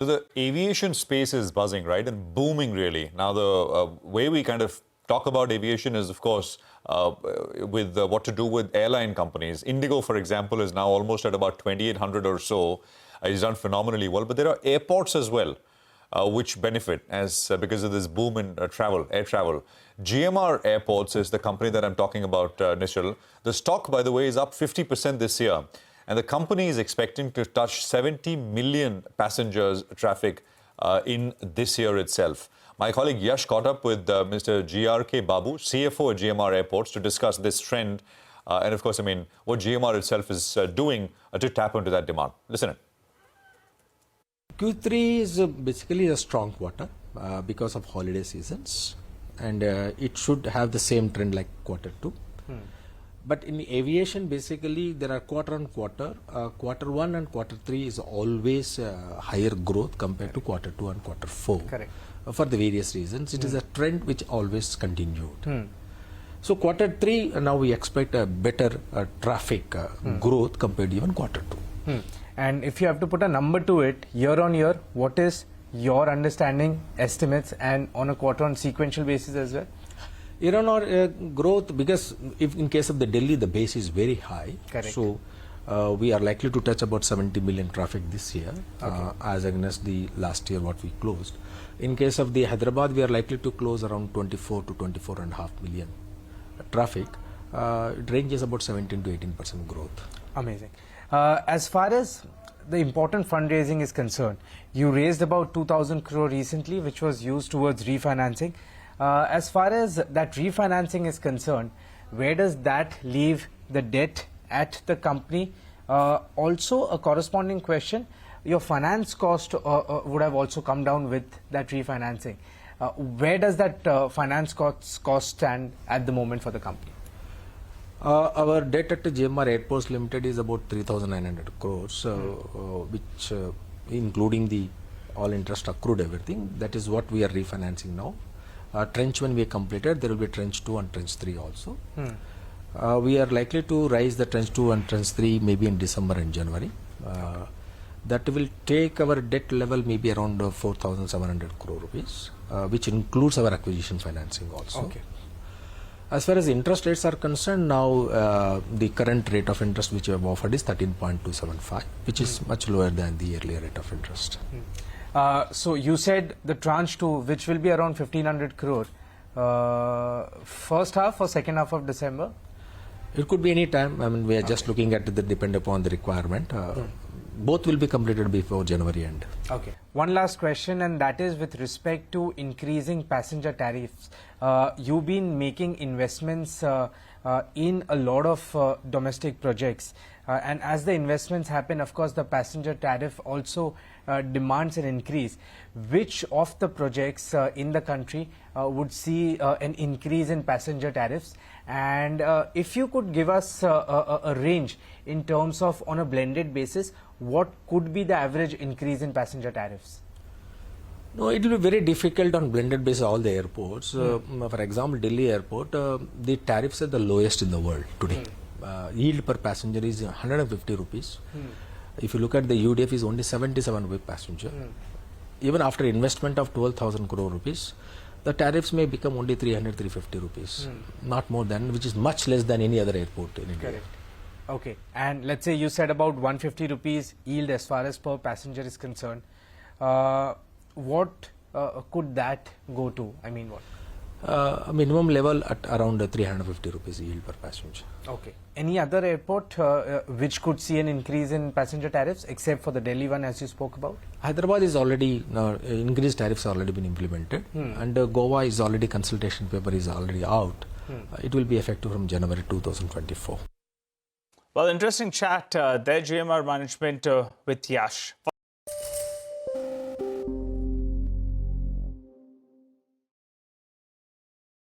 So the aviation space is buzzing, right, and booming really. Now the way we kind of talk about aviation is, of course, with what to do with airline companies. Indigo, for example, is now almost at about 2,800 or so. It's done phenomenally well. But there are airports as well, which benefit because of this boom in air travel. GMR Airports is the company that I'm talking about, Nishal. The stock, by the way, is up 50% this year. And the company is expecting to touch 70 million passengers traffic in this year itself. My colleague Yash caught up with Mr. GRK Babu, CFO at GMR Airports, to discuss this trend. And of course, I mean, what GMR itself is doing to tap into that demand. Listen in. Q3 is basically a strong quarter because of holiday seasons. And it should have the same trend like quarter 2. But in aviation, basically, there are quarter on quarter. Quarter 1 and quarter 3 is always higher growth compared to quarter 2 and quarter 4. Correct. For the various reasons. It is a trend which always continued. So quarter 3, now we expect a better traffic growth compared to even quarter 2. And if you have to put a number to it, year on year, what is your understanding, estimates, and on a quarter on sequential basis as well? Year on year growth, because if in case of the Delhi, the base is very high. Correct. So we are likely to touch about 70 million traffic this year, as against the last year what we closed. In case of the Hyderabad, we are likely to close around 24 to 24.5 million traffic. It ranges about 17 to 18% growth. Amazing. As far as the important fundraising is concerned, you raised about 2,000 crore recently, which was used towards refinancing. As far as that refinancing is concerned, where does that leave the debt at the company? Also, a corresponding question, your finance cost would have also come down with that refinancing. Where does that finance cost stand at the moment for the company? Our debt at GMR Airports Limited is about 3,900 crores, which including the all interest accrued everything. That is what we are refinancing now. Trench 1 we completed, there will be Trench 2 and Trench 3 also. We are likely to raise the Trench 2 and Trench 3 maybe in December and January. That will take our debt level maybe around 4,700 crore rupees, which includes our acquisition financing also. Okay. As far as interest rates are concerned, now the current rate of interest which we have offered is 13.275, which is much lower than the earlier rate of interest. So you said the tranche 2, which will be around 1,500 crore, first half or second half of December? It could be any time. I mean, we are just looking at the depend upon the requirement. Both will be completed before January end. Okay. One last question, and that is with respect to increasing passenger tariffs. You've been making investments in a lot of domestic projects. And as the investments happen, of course, the passenger tariff also demands an increase. Which of the projects in the country would see an increase in passenger tariffs? And if you could give us a range in terms of, on a blended basis, what could be the average increase in passenger tariffs? No, it will be very difficult on blended basis all the airports. For example, Delhi airport, the tariffs are the lowest in the world today. Yield per passenger is 150 rupees. If you look at the UDF is only 77 per passenger. Even after investment of 12,000 crore rupees, the tariffs may become only 300, 350 rupees. Not more than, which is much less than any other airport in India. Correct. Okay. And let's say you said about 150 rupees yield as far as per passenger is concerned. What could that go to? I mean, what? A minimum level at around 350 rupees yield per passenger. Okay. Any other airport which could see an increase in passenger tariffs except for the Delhi one as you spoke about? Hyderabad is already, increased tariffs have already been implemented, and Goa is already, consultation paper is already out. It will be effective from January 2024. Well, interesting chat there, GMR management with Yash.